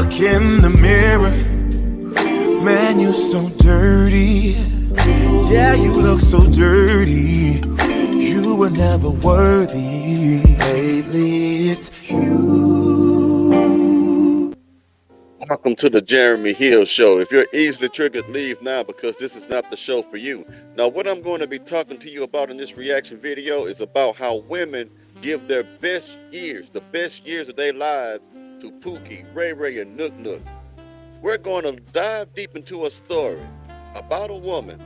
look in the mirror, man, you're so dirty. Yeah, you look so dirty. You were never worthy. Lately, it's you. Welcome to the Jeremy Hill Show. If you're easily triggered, leave now because this is not the show for you. Now, what I'm going to be talking to you about in this reaction video is about how women give their best years, the best years of their lives, to Pookie, Ray Ray, and Nook Nook. We're going to dive deep into a story about a woman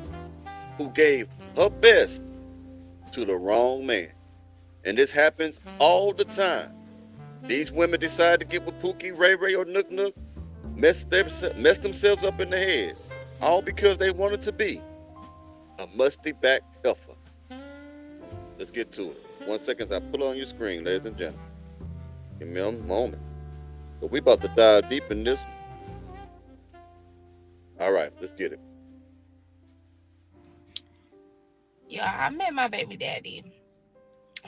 who gave her best to the wrong man. And this happens all the time. These women decide to get with Pookie, Ray Ray, or Nook Nook, mess themselves up in the head, all because they wanted to be a musty-back heifer. Let's get to it. 1 second as I put on your screen, ladies and gentlemen. Give me a moment. But we about to dive deep in this one. All right, let's get it. Yeah, I met my baby daddy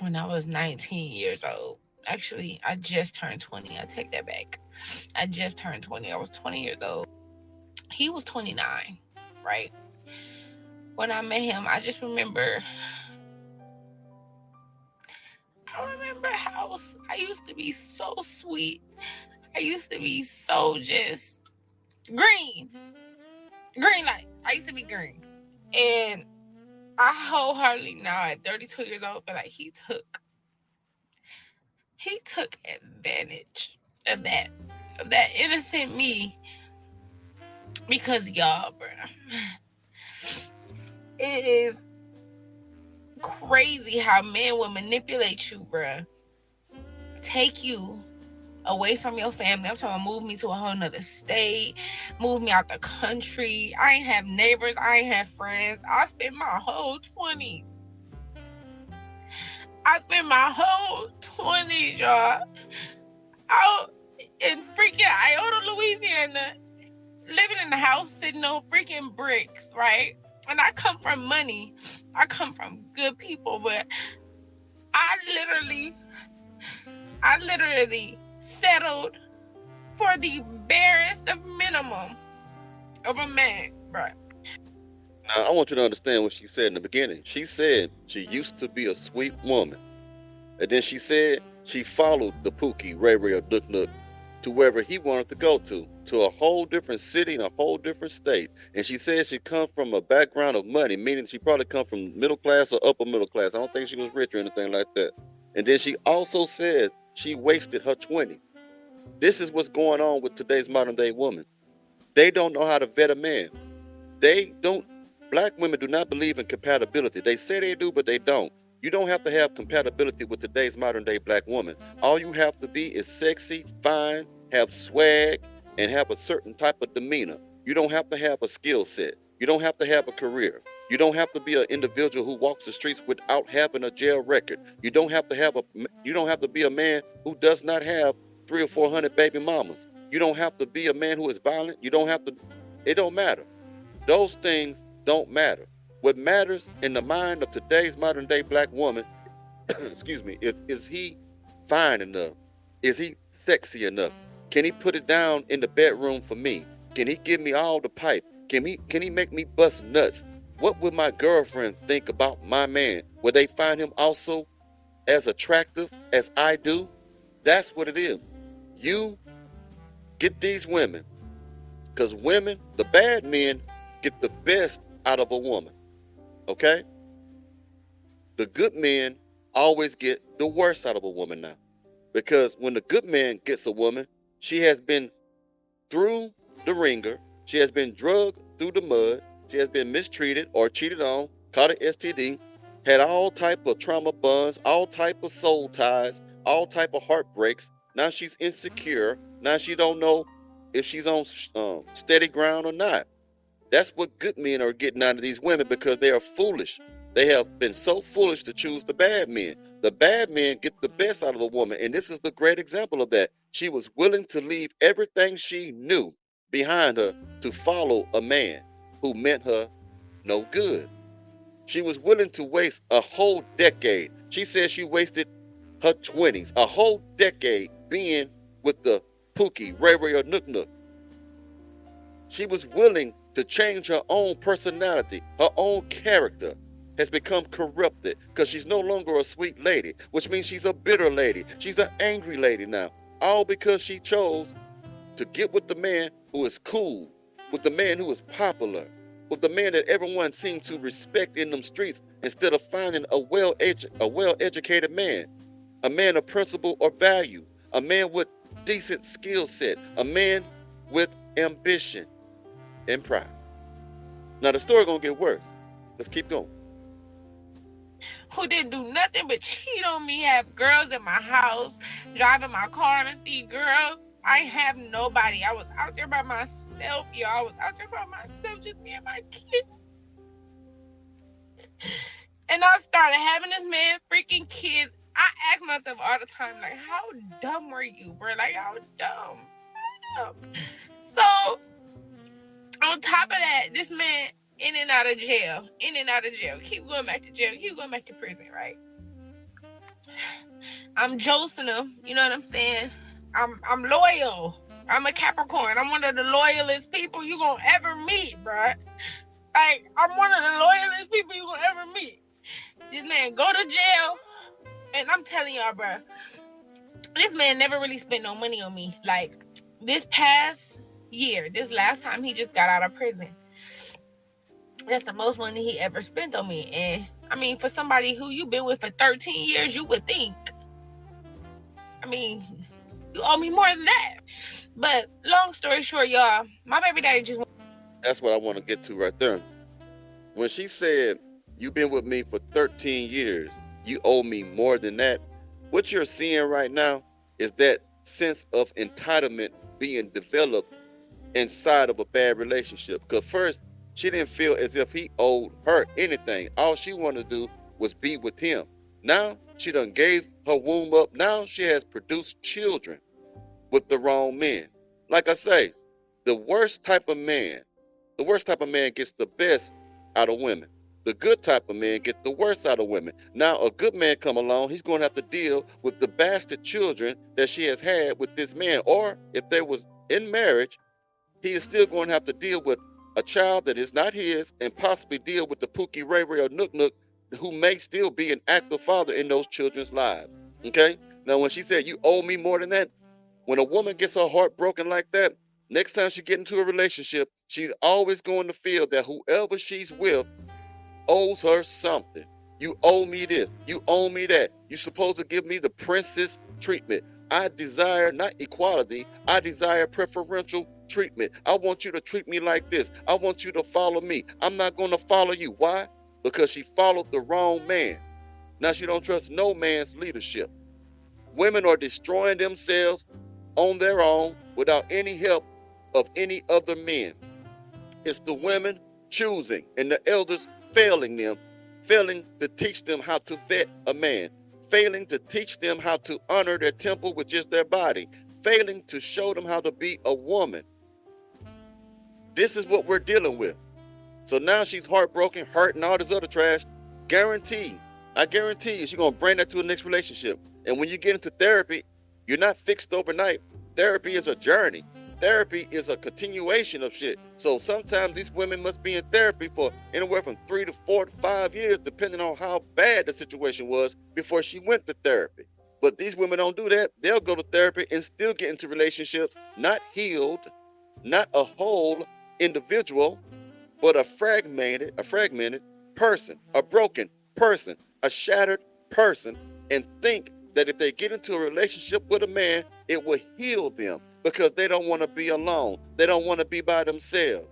when I was 19 years old. Actually, I just turned 20. I take that back. I just turned 20. I was 20 years old. He was 29, right? When I met him, I just remember... how I used to be so sweet. I used to be so just green. Green light. I used to be green. And I wholeheartedly now at 32 years old feel like he took advantage of that innocent me because y'all, bruh. It is crazy how men will manipulate you, bruh. Take you away from your family. I'm talking about move me to a whole nother state, move me out the country. I ain't have neighbors. I ain't have friends. I spent my whole 20s. Y'all, out in freaking Iota, Louisiana, living in the house, sitting on freaking bricks, right? And I come from money. I come from good people, but I literally settled for the barest of minimum of a man, bro. Now, I want you to understand what she said in the beginning. She said she used to be a sweet woman. And then she said she followed the Pookie, Ray Ray, or Nook Nook to wherever he wanted to go to a whole different city and a whole different state. And she said she come from a background of money, meaning she probably come from middle class or upper middle class. I don't think she was rich or anything like that. And then she also said she wasted her 20s. This is what's going on with today's modern day woman. They don't know how to vet a man. Black women do not believe in compatibility. They say they do, but they don't. You don't have to have compatibility with today's modern day black woman. All you have to be is sexy, fine, have swag, and have a certain type of demeanor. You don't have to have a skill set. You don't have to have a career. You don't have to be an individual who walks the streets without having a jail record. You don't have to be a man who does not have 300 or 400 baby mamas. You don't have to be a man who is violent. It don't matter. Those things don't matter. What matters in the mind of today's modern day black woman, excuse me, is he fine enough? Is he sexy enough? Can he put it down in the bedroom for me? Can he give me all the pipe? Can he make me bust nuts? What would my girlfriend think about my man? Would they find him also as attractive as I do? That's what it is. You get these women, because women, the bad men, get the best out of a woman. Okay? The good men always get the worst out of a woman now. Because when the good man gets a woman, she has been through the ringer. She has been drugged through the mud. She has been mistreated or cheated on, caught an STD, had all type of trauma bonds, all type of soul ties, all type of heartbreaks. Now she's insecure. Now she don't know if she's on steady ground or not. That's what good men are getting out of these women, because they are foolish. They have been so foolish to choose the bad men. The bad men get the best out of a woman, and this is the great example of that. She was willing to leave everything she knew behind her to follow a man who meant her no good. She was willing to waste a whole decade. She said she wasted her 20s, a whole decade being with the Pookie, Ray Ray, or Nook Nook. She was willing to change her own personality, her own character has become corrupted because she's no longer a sweet lady, which means she's a bitter lady. She's an angry lady now. All because she chose to get with the man who is cool, with the man who is popular, with the man that everyone seems to respect in them streets instead of finding a well-educated man, a man of principle or value, a man with decent skill set, a man with ambition and pride. Now the story gonna get worse. Let's keep going. Who didn't do nothing but cheat on me, have girls in my house, driving my car to see girls. I ain't have nobody. I was out there by myself, y'all. I was out there by myself, just me and my kids. And I started having this man freaking kids. I ask myself all the time, like, how dumb were you, bro? Like, how dumb? So, on top of that, this man in and out of jail, keep going back to jail, keep going back to prison, right? I'm Josing him, you know what I'm saying? I'm loyal. I'm a Capricorn. I'm one of the loyalist people you gonna ever meet, bruh. Like, I'm one of the loyalist people you gonna ever meet. This man go to jail, and I'm telling y'all, bruh, this man never really spent no money on me. Like, this past year, this last time he just got out of prison, that's the most money he ever spent on me. And I mean, for somebody who you've been with for 13 years, you would think, I mean, you owe me more than that. But long story short, y'all, my baby daddy just... That's what I want to get to right there. When she said, you've been with me for 13 years, you owe me more than that. What you're seeing right now is that sense of entitlement being developed inside of a bad relationship. Because first, she didn't feel as if he owed her anything. All she wanted to do was be with him. Now, she done gave her womb up. Now she has produced children with the wrong men. Like I say, the worst type of man gets the best out of women. The good type of man get the worst out of women. Now, a good man come along, he's going to have to deal with the bastard children that she has had with this man. Or if they was in marriage, he is still going to have to deal with a child that is not his and possibly deal with the Pookie, Ray Ray, or Nook Nook who may still be an active father in those children's lives. Okay? Now, when she said, you owe me more than that, when a woman gets her heart broken like that, next time she get into a relationship, she's always going to feel that whoever she's with owes her something. You owe me this. You owe me that. You're supposed to give me the princess treatment. I desire not equality. I desire preferential treatment. I want you to treat me like this. I want you to follow me. I'm not going to follow you. Why? Because she followed the wrong man. Now she don't trust no man's leadership. Women are destroying themselves on their own without any help of any other men. It's the women choosing and the elders failing to teach them how to vet a man, failing to teach them how to honor their temple, which is their body, failing to show them how to be a woman. This is what we're dealing with. So now she's heartbroken, hurt, and all this other trash. I guarantee you, she's going to bring that to the next relationship. And when you get into therapy, you're not fixed overnight. Therapy is a journey. Therapy is a continuation of shit. So sometimes these women must be in therapy for anywhere from 3 to 4 to 5 years, depending on how bad the situation was before she went to therapy. But these women don't do that. They'll go to therapy and still get into relationships, not healed, not a whole individual, but a fragmented person, a broken person, a shattered person, and think that if they get into a relationship with a man, it will heal them because they don't want to be alone. They don't want to be by themselves.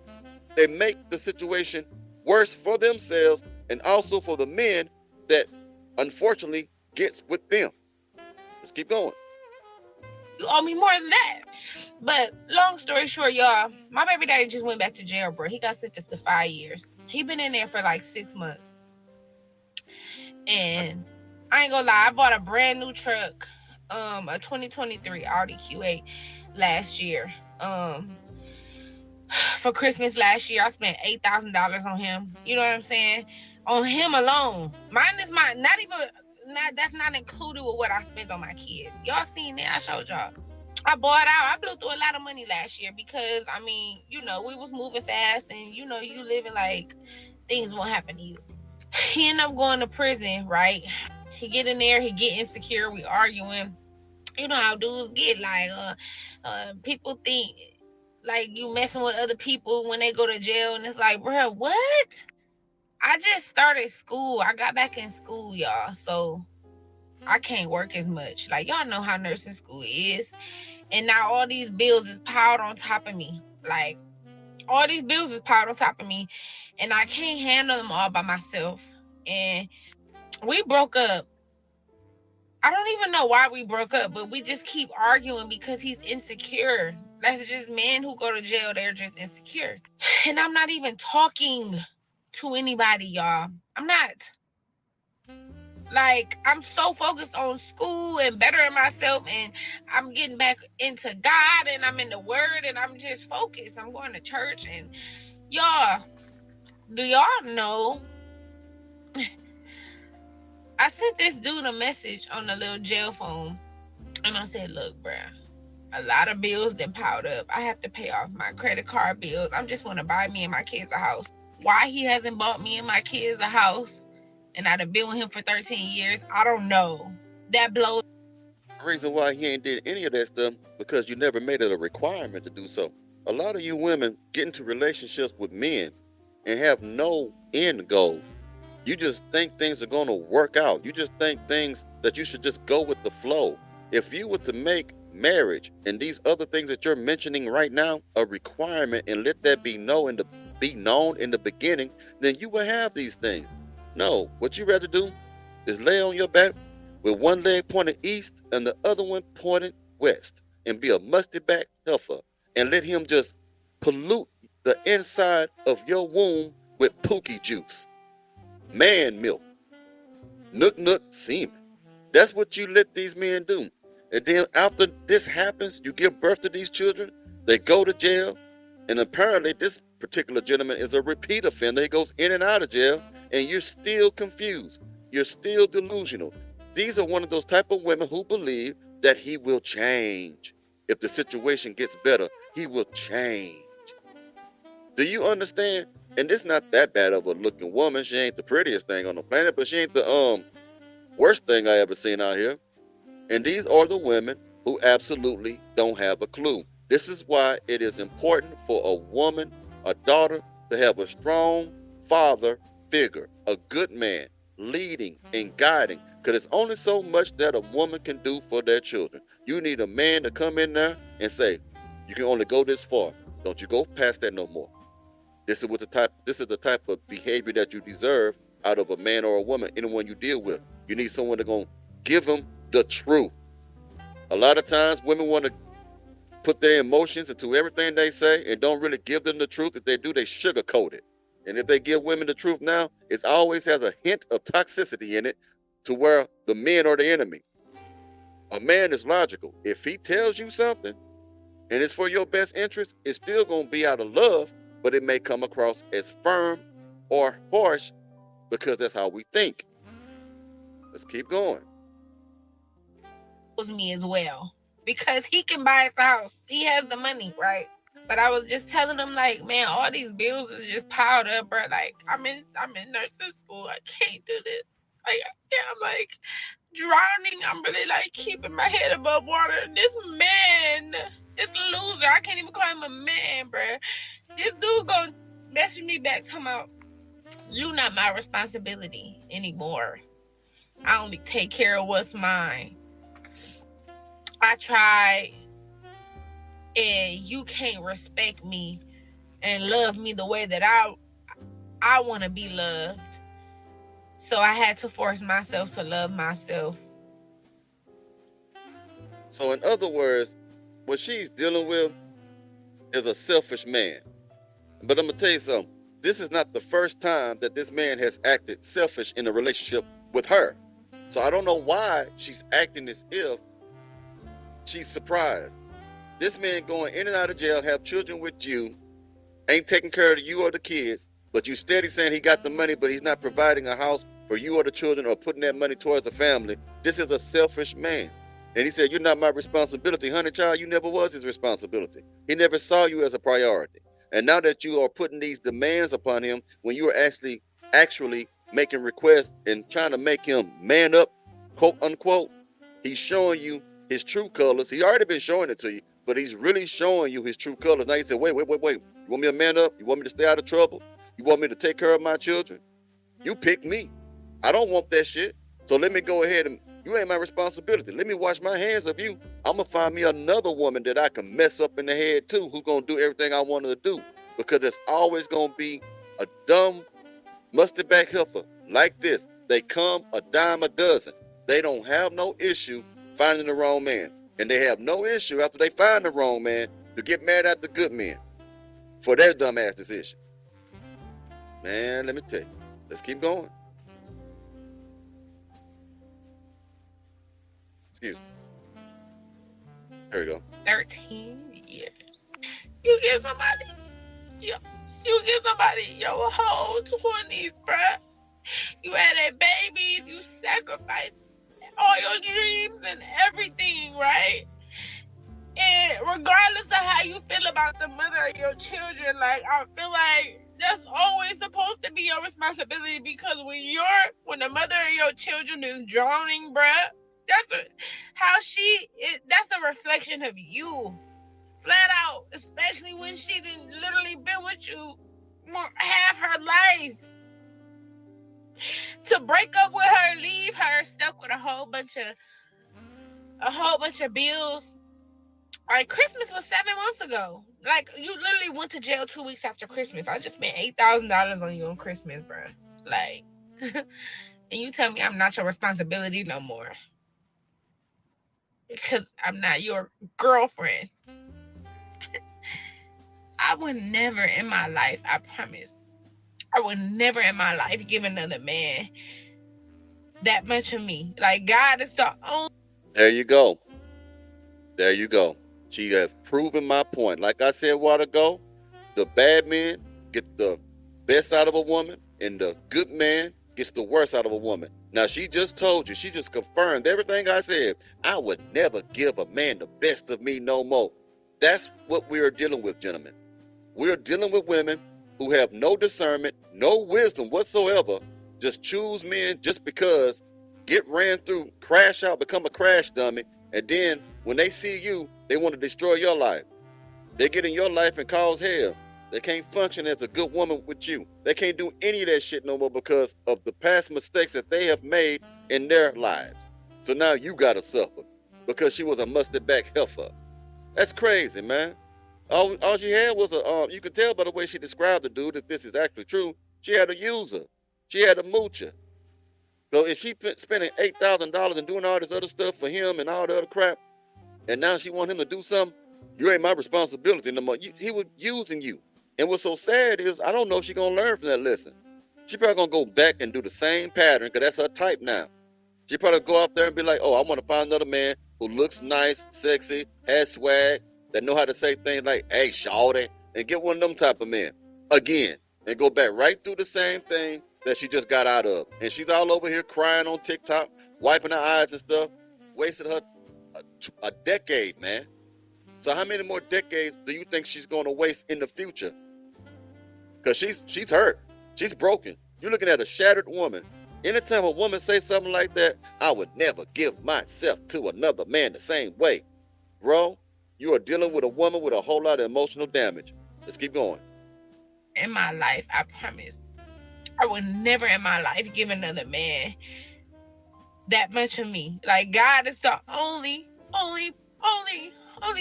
They make the situation worse for themselves and also for the men that unfortunately gets with them. Let's keep going. You owe me more than that. But long story short, y'all, my baby daddy just went back to jail, bro. He got sentenced to 5 years. He been in there for like 6 months. And I ain't gonna lie, I bought a brand new truck, a 2023 Audi Q8 last year. For Christmas last year, I spent $8,000 on him. You know what I'm saying? On him alone. That's not included with what I spent on my kids. Y'all seen that? I showed y'all. I bought out. I blew through a lot of money last year because I mean, we was moving fast, and you living like things won't happen to you. He ended up going to prison, right? He get in there, he get insecure, we arguing. You know how dudes get, like, people think like you messing with other people when they go to jail, and it's like, bro, what? I just started school. I got back in school, y'all, so I can't work as much. Like, y'all know how nursing school is. And now all these bills is piled on top of me. Like, all these bills is piled on top of me. And I can't handle them all by myself. And we broke up. I don't even know why we broke up, but we just keep arguing because he's insecure. That's just men who go to jail. They're just insecure. And I'm not even talking to anybody, y'all. I'm not. Like, I'm so focused on school and bettering myself, and I'm getting back into God, and I'm in the Word, and I'm just focused. I'm going to church, and y'all, do y'all know? I sent this dude a message on the little jail phone, and I said, look, bruh, a lot of bills then piled up. I have to pay off my credit card bills. I just want to buy me and my kids a house. Why he hasn't bought me and my kids a house, and I've been with him for 13 years, I don't know. That blows. The reason why he ain't did any of that stuff, because you never made it a requirement to do so. A lot of you women get into relationships with men and have no end goal. You just think things are going to work out. You just think things that you should just go with the flow. If you were to make marriage and these other things that you're mentioning right now a requirement, and let that be known in the beginning, then you will have these things. No, what you rather do is lay on your back with one leg pointed east and the other one pointed west, and be a musty back heifer, and let him just pollute the inside of your womb with pookie juice, man milk, nook semen. That's what you let these men do. And then after this happens, you give birth to these children, they go to jail, and apparently this particular gentleman is a repeat offender. He goes in and out of jail, and you're still confused. You're still delusional. These are one of those type of women who believe that he will change. If the situation gets better, he will change. Do you understand? And this not that bad of a looking woman. She ain't the prettiest thing on the planet, but she ain't the worst thing I ever seen out here. And these are the women who absolutely don't have a clue. This is why it is important for a woman, a daughter, to have a strong father figure, a good man, leading and guiding. Because it's only so much that a woman can do for their children. You need a man to come in there and say, you can only go this far. Don't you go past that no more. This is the type of behavior that you deserve out of a man or a woman, anyone you deal with. You need someone that's going to give them the truth. A lot of times women want to put their emotions into everything they say and don't really give them the truth. If they do, they sugarcoat it. And if they give women the truth now, it always has a hint of toxicity in it, to where the men are the enemy. A man is logical. If he tells you something and it's for your best interest, it's still going to be out of love, but it may come across as firm or harsh because that's how we think. Let's keep going. Me as well, because he can buy his house. He has the money, right? But I was just telling him, like, man, all these bills is just piled up, bro. Like, I'm in nursing school. I can't do this. Like, I'm like drowning. I'm really like keeping my head above water. This man, this loser, I can't even call him a man, bro. This dude gonna message me back talking about, you not my responsibility anymore. I only take care of what's mine. I tried, and you can't respect me and love me the way that I want to be loved. So I had to force myself to love myself. So in other words, what she's dealing with is a selfish man. But I'm going to tell you something. This is not the first time that this man has acted selfish in a relationship with her. So I don't know why she's acting as if she's surprised. This man going in and out of jail, have children with you, ain't taking care of you or the kids, but you steady saying he got the money, but he's not providing a house for you or the children or putting that money towards the family. This is a selfish man. And he said, "You're not my responsibility, honey child. You never was his responsibility. He never saw you as a priority. And now that you are putting these demands upon him, when you are actually making requests and trying to make him man up, quote unquote, he's showing you his true colors. He already been showing it to you, but he's really showing you his true colors. Now he said, wait. You want me to man up? You want me to stay out of trouble? You want me to take care of my children? You pick me. I don't want that shit. So let me go ahead and you ain't my responsibility. Let me wash my hands of you. I'm gonna find me another woman that I can mess up in the head too, who's gonna do everything I want her to do. Because there's always gonna be a dumb mustard back heifer like this. They come a dime a dozen. They don't have no issue finding the wrong man. And they have no issue after they find the wrong man to get mad at the good men for their dumbass decisions. Man, let me tell you. Let's keep going. Excuse me. There we go. 13 years. You give somebody your whole 20s, bruh. You had a baby, you sacrificed all your dreams and everything, right? And regardless of how you feel about the mother of your children, like, I feel like that's always supposed to be your responsibility, because when the mother of your children is drowning, bruh, that's a reflection of you. Flat out, especially when she didn't literally been with you half her life. To break up with her, leave her stuck with a whole bunch of bills. Like, Christmas was 7 months ago. Like, you literally went to jail 2 weeks after Christmas. I just spent $8,000 on you on Christmas, bro. Like, and you tell me I'm not your responsibility no more, because I'm not your girlfriend. I would never in my life, I promise, I would never in my life give another man that much of me. Like, God is the only. There you go. There you go. She has proven my point. Like I said a while ago, the bad man gets the best out of a woman, and the good man gets the worst out of a woman. Now, she just told you, she just confirmed everything I said. I would never give a man the best of me no more. That's what we are dealing with, gentlemen. We're dealing with women who have no discernment, no wisdom whatsoever, just choose men just because, get ran through, crash out, become a crash dummy, and then when they see you, they want to destroy your life. They get in your life and cause hell. They can't function as a good woman with you. They can't do any of that shit no more because of the past mistakes that they have made in their lives. So now you gotta suffer because she was a mustard back heifer. That's crazy, man. All she had was you could tell by the way she described the dude that this is actually true. She had a user. She had a moocher. So if she spending $8,000 and doing all this other stuff for him and all the other crap, and now she want him to do something, you ain't my responsibility no more. He was using you. And what's so sad is I don't know if she's gonna learn from that lesson. She probably gonna go back and do the same pattern because that's her type now. She probably go out there and be like, oh, I want to find another man who looks nice, sexy, has swag, that know how to say things like, hey, shawty, and get one of them type of men again, and go back right through the same thing that she just got out of. And she's all over here crying on TikTok, wiping her eyes and stuff, wasted her a decade, man. So how many more decades do you think she's going to waste in the future? Because she's hurt. She's broken. You're looking at a shattered woman. Anytime a woman says something like that, I would never give myself to another man the same way. Bro, you are dealing with a woman with a whole lot of emotional damage. Let's keep going. In my life, I promise, I would never in my life give another man that much of me. Like, God is the only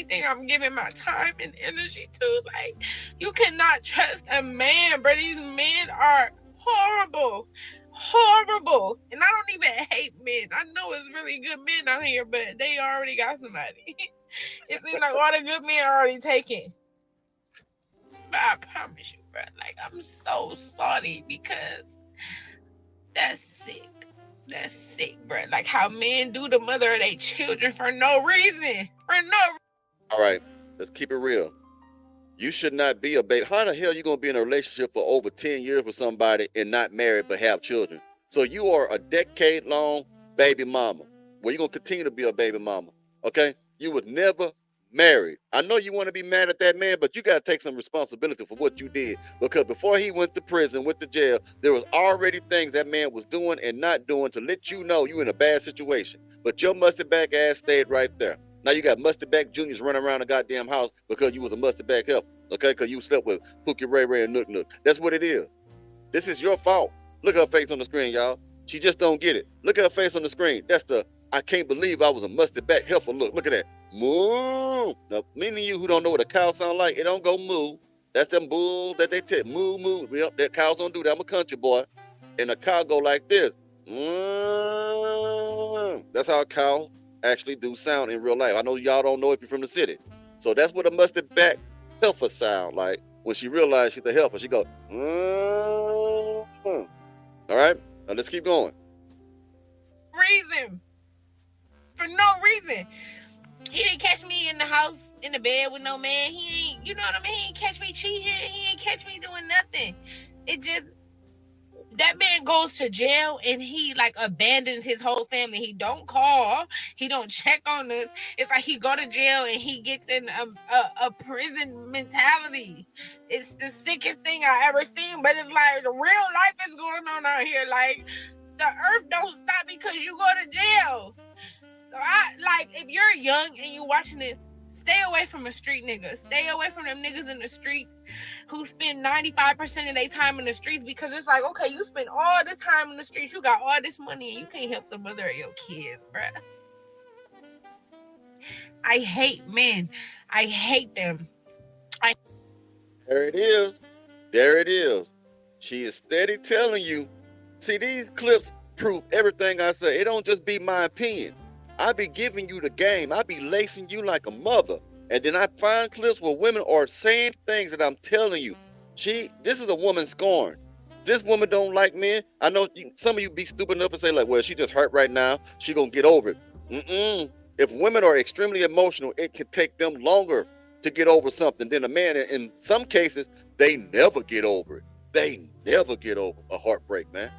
thing I'm giving my time and energy to. Like, you cannot trust a man, but these men are horrible. And I don't even hate men. I know it's really good men out here, but they already got somebody. It seems like all the good men are already taken. But I promise you, bro, like, I'm so sorry, because that's sick. That's sick, bro. Like, how men do the mother of their children for no reason. All right, let's keep it real. You should not be a baby. How the hell are you going to be in a relationship for over 10 years with somebody and not married but have children? So you are a decade-long baby mama. Well, you're going to continue to be a baby mama. Okay? You was never married. I know you want to be mad at that man, but you got to take some responsibility for what you did. Because before he went to prison, went to jail, there was already things that man was doing and not doing to let you know you in a bad situation. But your mustard back ass stayed right there. Now you got mustard back juniors running around the goddamn house because you was a mustard back helper. Okay? Because you slept with Pookie Ray Ray and Nook Nook. That's what it is. This is your fault. Look at her face on the screen, y'all. She just don't get it. Look at her face on the screen. That's the I can't believe I was a mustard back heifer. Look at that. Moo. Now, many of you who don't know what a cow sound like, it don't go moo. That's them bull that they tell. Moo moo. That cows don't do that. I'm a country boy. And a cow go like this. That's how a cow actually do sound in real life. I know y'all don't know if you're from the city. So that's what a mustard back heifer sound like. When she realized she's a heifer, she go, all right, now let's keep going. Reason. For no reason. He didn't catch me in the house, in the bed with no man. He ain't, you know what I mean? He ain't catch me cheating. He ain't catch me doing nothing. It just, that man goes to jail and he like abandons his whole family. He don't call. He don't check on us. It's like he go to jail and he gets in a prison mentality. It's the sickest thing I ever seen. But it's like the real life is going on out here. Like the earth don't stop because you go to jail. So if you're young and you watching this, stay away from a street nigga. Stay away from them niggas in the streets who spend 95% of their time in the streets, because it's like, okay, you spend all this time in the streets, you got all this money, and you can't help the mother of your kids, bruh. I hate men. I hate them. There it is. There it is. She is steady telling you. See, these clips prove everything I say. It don't just be my opinion. I be giving you the game. I be lacing you like a mother. And then I find clips where women are saying things that I'm telling you. This is a woman scorned. This woman don't like men. I know some of you be stupid enough to say like, well, she just hurt right now. She gonna get over it. If women are extremely emotional, it can take them longer to get over something than a man. In some cases, they never get over it. They never get over a heartbreak, man.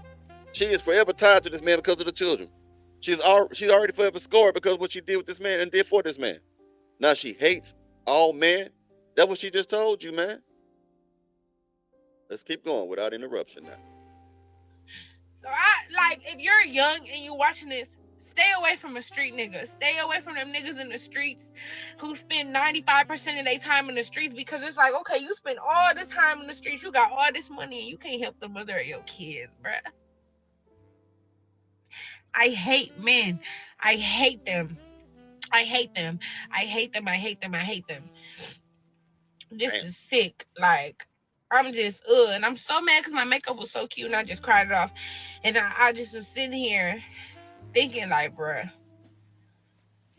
She is forever tied to this man because of the children. She's already forever scored because of what she did with this man and did for this man. Now she hates all men. That's what she just told you, man. Let's keep going without interruption now. So if you're young and you watching this, stay away from a street nigga. Stay away from them niggas in the streets who spend 95% of their time in the streets, because it's like, okay, you spend all this time in the streets, you got all this money, and you can't help the mother of your kids, bruh. I hate men. I hate them. I hate them. I hate them. I hate them. I hate them. This is sick. Like, I'm just, and I'm so mad because my makeup was so cute and I just cried it off. And I just was sitting here thinking like, bruh,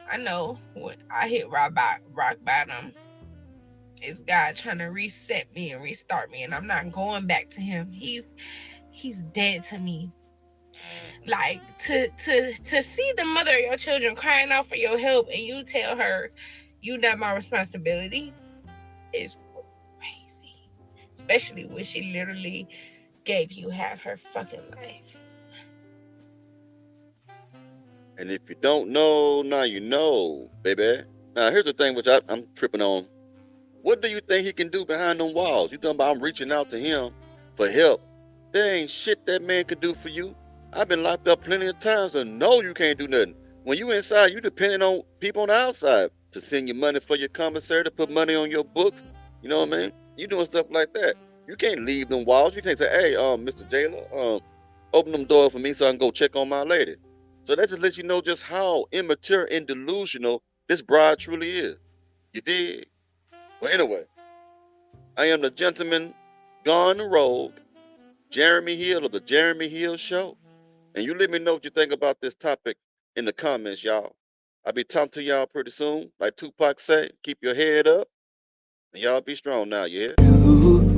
I know when I hit rock bottom, it's God trying to reset me and restart me, and I'm not going back to him. He's dead to me. Like, to see the mother of your children crying out for your help and you tell her you not my responsibility is crazy. Especially when she literally gave you half her fucking life. And if you don't know, now you know, baby. Now here's the thing which I'm tripping on. What do you think he can do behind them walls? You talking about I'm reaching out to him for help. There ain't shit that man could do for you. I've been locked up plenty of times and know you can't do nothing. When you inside, you depending on people on the outside to send you money for your commissary, to put money on your books. You know what I mean? You doing stuff like that. You can't leave them walls. You can't say, hey, Mr. Jailer, open them doors for me so I can go check on my lady. So that just lets you know just how immature and delusional this bride truly is. You dig? Well, anyway, I am the gentleman gone rogue, Jeremy Hill of the Jeremy Hill Show. And you let me know what you think about this topic in the comments, y'all. I'll be talking to y'all pretty soon. Like Tupac say, keep your head up. And y'all be strong now, you hear?